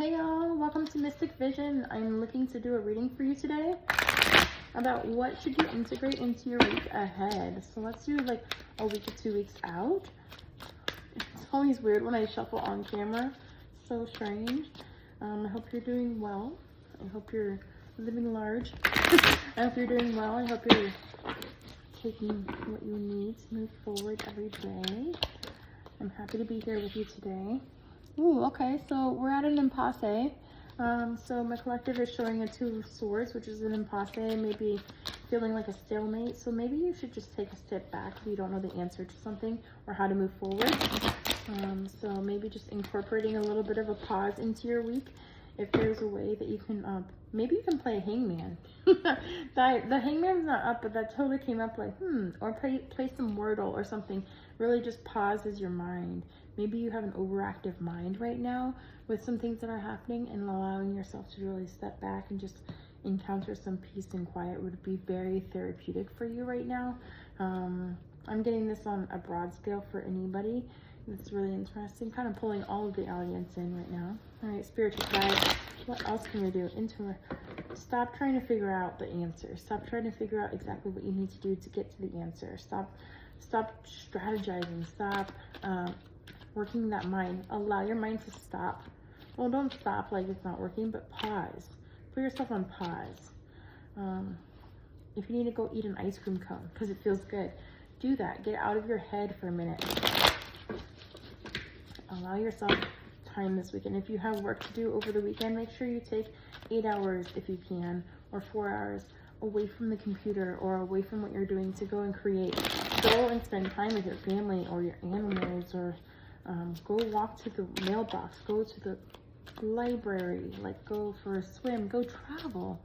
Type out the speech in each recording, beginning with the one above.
Hey y'all, welcome to Mystic Vision. I'm looking to do a reading for you today about what should you integrate into your week ahead. So let's do like a week or 2 weeks out. It's always weird when I shuffle on camera. So strange. I hope you're doing well. I hope you're living large. I hope you're doing well. I hope you're taking what you need to move forward every day. I'm happy to be here with you today. Ooh, okay, so we're at an impasse. So my collective is showing a 2 of Swords, which is an impasse, maybe feeling like a stalemate. So maybe you should just take a step back if you don't know the answer to something or how to move forward. So maybe just incorporating a little bit of a pause into your week. If there's a way that you can, maybe you can play a hangman. The hangman's not up, but that totally came up like, or play some Wordle or something. Really just pauses your mind. Maybe you have an overactive mind right now with some things that are happening, and allowing yourself to really step back and just encounter some peace and quiet would be very therapeutic for you right now. I'm getting this on a broad scale for anybody. It's really interesting, kind of pulling all of the audience in right now. All right, spiritual guides, what else can we do? Stop trying to figure out the answer. Stop trying to figure out exactly what you need to do to get to the answer. Stop strategizing. Stop working that mind. Allow your mind to stop. Well, don't stop like it's not working, but pause. Put yourself on pause. If you need to go eat an ice cream cone because it feels good, do that. Get out of your head for a minute. Allow yourself time this weekend. If you have work to do over the weekend, make sure you take 8 hours if you can, or 4 hours away from the computer or away from what you're doing to go and create. Go and spend time with your family or your animals, or go walk to the mailbox, go to the library, like go for a swim, go travel.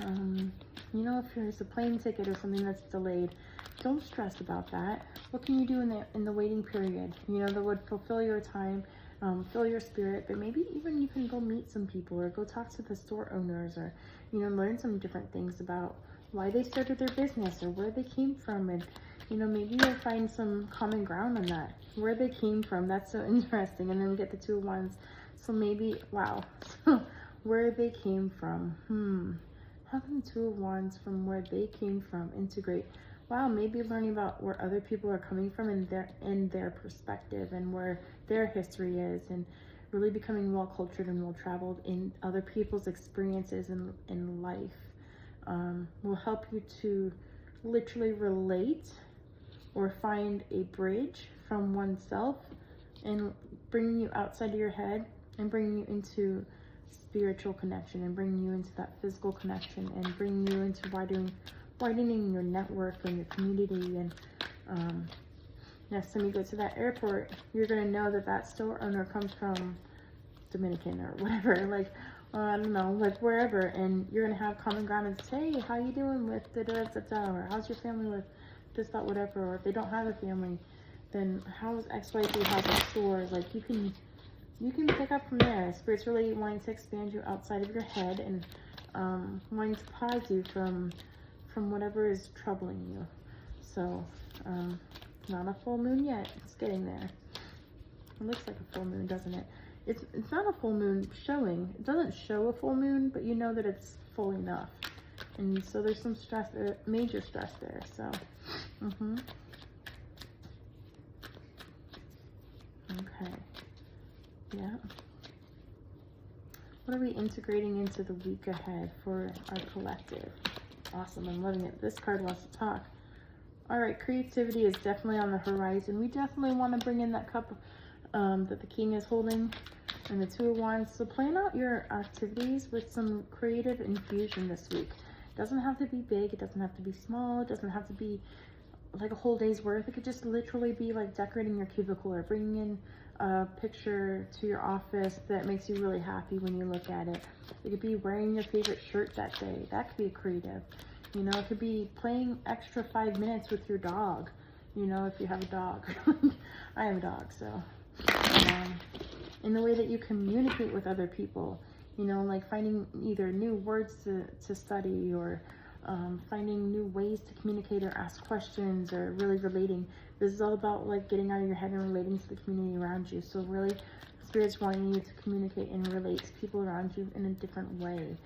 You know, if there's a plane ticket or something that's delayed, don't stress about that. What can you do in the waiting period? You know, that would fulfill your time, fill your spirit, but maybe even you can go meet some people or go talk to the store owners, or, you know, learn some different things about why they started their business or where they came from. And, you know, maybe you'll find some common ground on that, where they came from. That's so interesting. And then we get the 2 of Wands. So maybe, wow, where they came from. How can the 2 of Wands from where they came from integrate? Wow, maybe learning about where other people are coming from and their perspective, and where their history is, and really becoming well cultured and well traveled in other people's experiences in life will help you to literally relate or find a bridge from oneself, and bringing you outside of your head and bringing you into spiritual connection, and bringing you into that physical connection, and bringing you into widening your network and your community. And next time you go to that airport, you're going to know that store owner comes from Dominican or whatever, like, I don't know, like wherever, and you're going to have common ground and say, hey, how you doing with da-da-da-da, or how's your family with this, that, whatever. Or if they don't have a family, then how's XYZ, how's the store? Like, you can pick up from there. Spirit's really wanting to expand you outside of your head, and wanting to pause you from whatever is troubling you. So, not a full moon yet. It's getting there. It looks like a full moon, doesn't it? It's not a full moon showing. It doesn't show a full moon, but you know that it's full enough. And so there's some stress, major stress there. So, okay. Yeah. What are we integrating into the week ahead for our collective? Awesome, I'm loving it. This card wants to talk. All right, creativity is definitely on the horizon. We definitely want to bring in that cup that the king is holding, and the 2 of Wands. So plan out your activities with some creative infusion this week. It doesn't have to be big. It doesn't have to be small. It doesn't have to be like a whole day's worth. It could just literally be like decorating your cubicle, or bringing in a picture to your office that makes you really happy when you look at it. It could be wearing your favorite shirt that day. That could be creative. You know, it could be playing extra 5 minutes with your dog, you know, if you have a dog. I have a dog, so. In the way that you communicate with other people, you know, like finding either new words to study, or finding new ways to communicate or ask questions, or really relating. This is all about like getting out of your head and relating to the community around you. So really Spirit's wanting you to communicate and relate to people around you in a different way.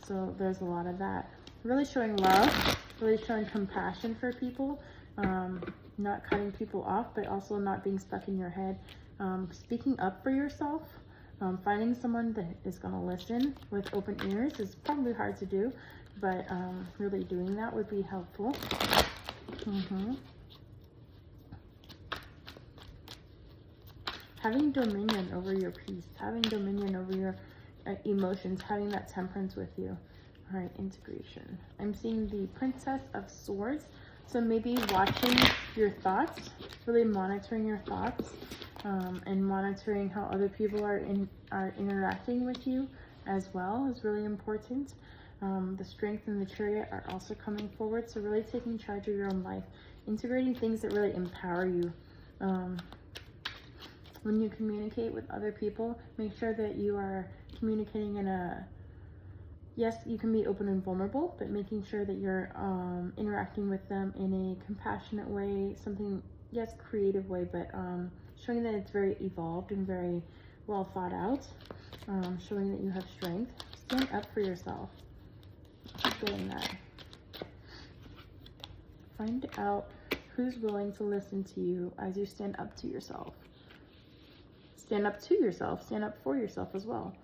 So there's a lot of that. Really showing love, really showing compassion for people, not cutting people off, but also not being stuck in your head. Speaking up for yourself, finding someone that is going to listen with open ears is probably hard to do, but really doing that would be helpful. Having dominion over your peace, having dominion over your emotions, having that temperance with you. All right, integration. I'm seeing the Princess of Swords. So maybe watching your thoughts, really monitoring your thoughts, and monitoring how other people are interacting with you as well is really important. The Strength and the Chariot are also coming forward. So really taking charge of your own life, integrating things that really empower you. When you communicate with other people, make sure that you are communicating in a, yes, you can be open and vulnerable, but making sure that you're interacting with them in a compassionate way, something, yes, creative way, but showing that it's very evolved and very well thought out, showing that you have strength. Stand up for yourself. Keep getting that. Find out who's willing to listen to you as you stand up to yourself. Stand up to yourself, stand up for yourself as well.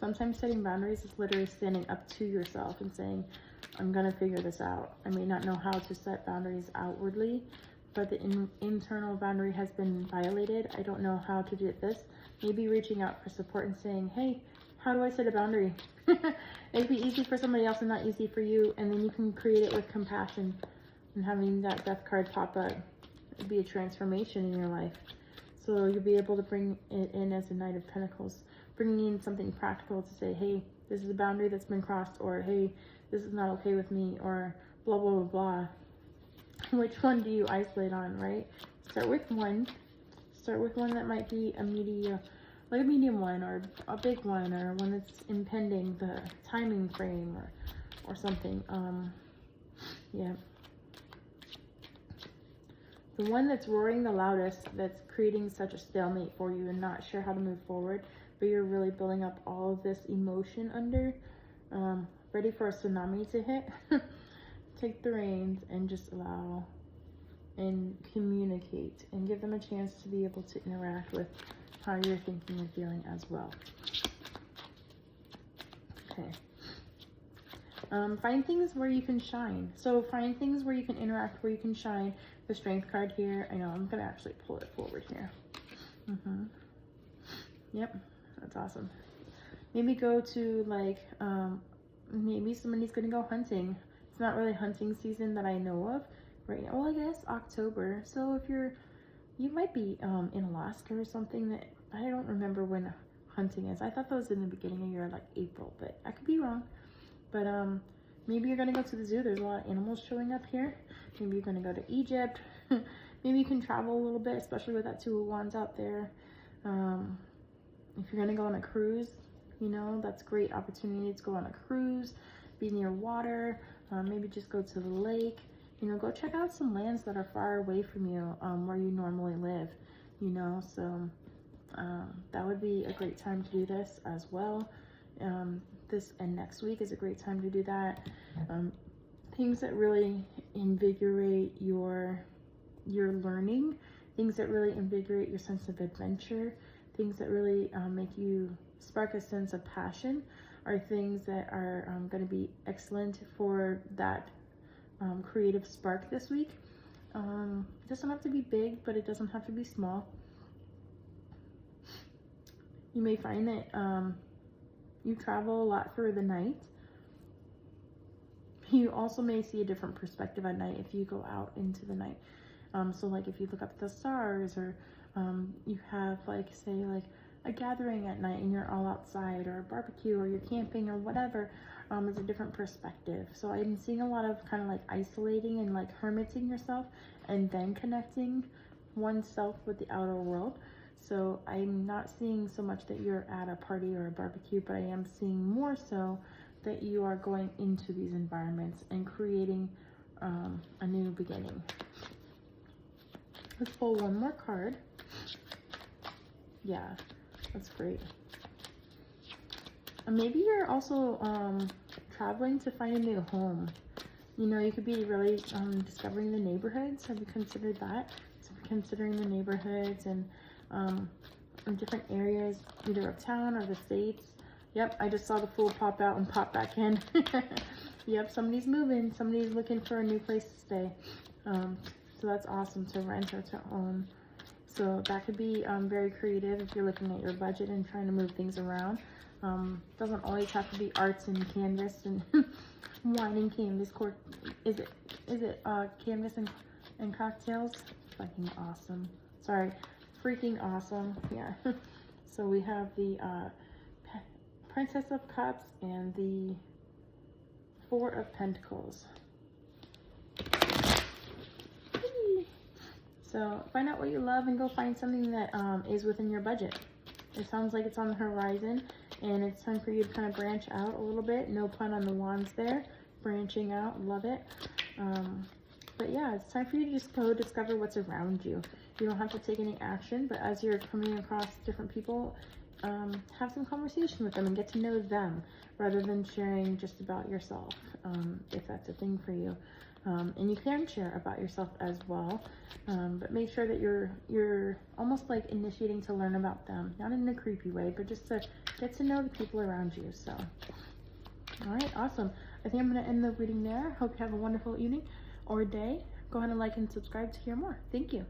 Sometimes setting boundaries is literally standing up to yourself and saying, I'm gonna figure this out. I may not know how to set boundaries outwardly, but the internal boundary has been violated. I don't know how to do this. Maybe reaching out for support and saying, hey, how do I set a boundary? It'd be easy for somebody else and not easy for you, and then you can create it with compassion. And having that Death card pop up, it'd be a transformation in your life. So you'll be able to bring it in as a Knight of Pentacles, bringing in something practical to say, hey, this is a boundary that's been crossed, or hey, this is not okay with me, or blah, blah, blah, blah. Which one do you isolate on, right? Start with one. Start with one that might be a medium, like a medium one, or a big one, or one that's impending the timing frame, or something. Yeah. The one that's roaring the loudest, that's creating such a stalemate for you and not sure how to move forward, but you're really building up all of this emotion under, ready for a tsunami to hit. Take the reins and just allow and communicate and give them a chance to be able to interact with how you're thinking and feeling as well. Okay. Find things where you can shine. So find things where you can interact, where you can shine. The Strength card here. I know, I'm going to actually pull it forward here. Yep, that's awesome. Maybe go to, like, maybe somebody's going to go hunting. It's not really hunting season that I know of right now. Well, I guess October. So if you might be in Alaska or something. That I don't remember when hunting is. I thought that was in the beginning of the year, like April, but I could be wrong. But maybe you're going to go to the zoo. There's a lot of animals showing up here. Maybe you're going to go to Egypt. Maybe you can travel a little bit, especially with that Two of Wands out there. If you're going to go on a cruise, you know, that's a great opportunity to go on a cruise, be near water, maybe just go to the lake. You know, go check out some lands that are far away from you, where you normally live, you know. So that would be a great time to do this as well. This and next week is a great time to do that. Things that really invigorate your learning, things that really invigorate your sense of adventure, things that really make you spark a sense of passion are things that are going to be excellent for that creative spark this week. It doesn't have to be big, but it doesn't have to be small. You may find that you travel a lot through the night. You also may see a different perspective at night if you go out into the night. So like if you look up at the stars, or you have, like, say, like a gathering at night and you're all outside, or a barbecue, or you're camping, or whatever, is a different perspective. So I'm seeing a lot of kind of like isolating and like hermiting yourself and then connecting oneself with the outer world. So I'm not seeing so much that you're at a party or a barbecue, but I am seeing more so that you are going into these environments and creating a new beginning. Let's pull one more card. Yeah, that's great. And maybe you're also traveling to find a new home. You know, you could be really discovering the neighborhoods. Have you considered that? So considering the neighborhoods and in different areas, either of town or the states. Yep, I just saw the Fool pop out and pop back in. Yep, somebody's moving. Somebody's looking for a new place to stay. So that's awesome, to rent or to own. So that could be very creative if you're looking at your budget and trying to move things around. Doesn't always have to be arts and canvas and wine and canvas. Is it canvas and cocktails? Fucking awesome. Sorry, freaking awesome. Yeah. So we have the Princess of Cups and the Four of Pentacles. So find out what you love and go find something that is within your budget. It sounds like it's on the horizon, and it's time for you to kind of branch out a little bit. No pun on the wands there. Branching out, love it. But yeah, it's time for you to just go discover what's around you. You don't have to take any action, but as you're coming across different people, have some conversation with them and get to know them rather than sharing just about yourself, if that's a thing for you. And you can share about yourself as well, but make sure that you're almost like initiating to learn about them, not in a creepy way, but just to get to know the people around you. So, all right, awesome. I think I'm going to end the reading there. Hope you have a wonderful evening or day. Go ahead and like and subscribe to hear more. Thank you.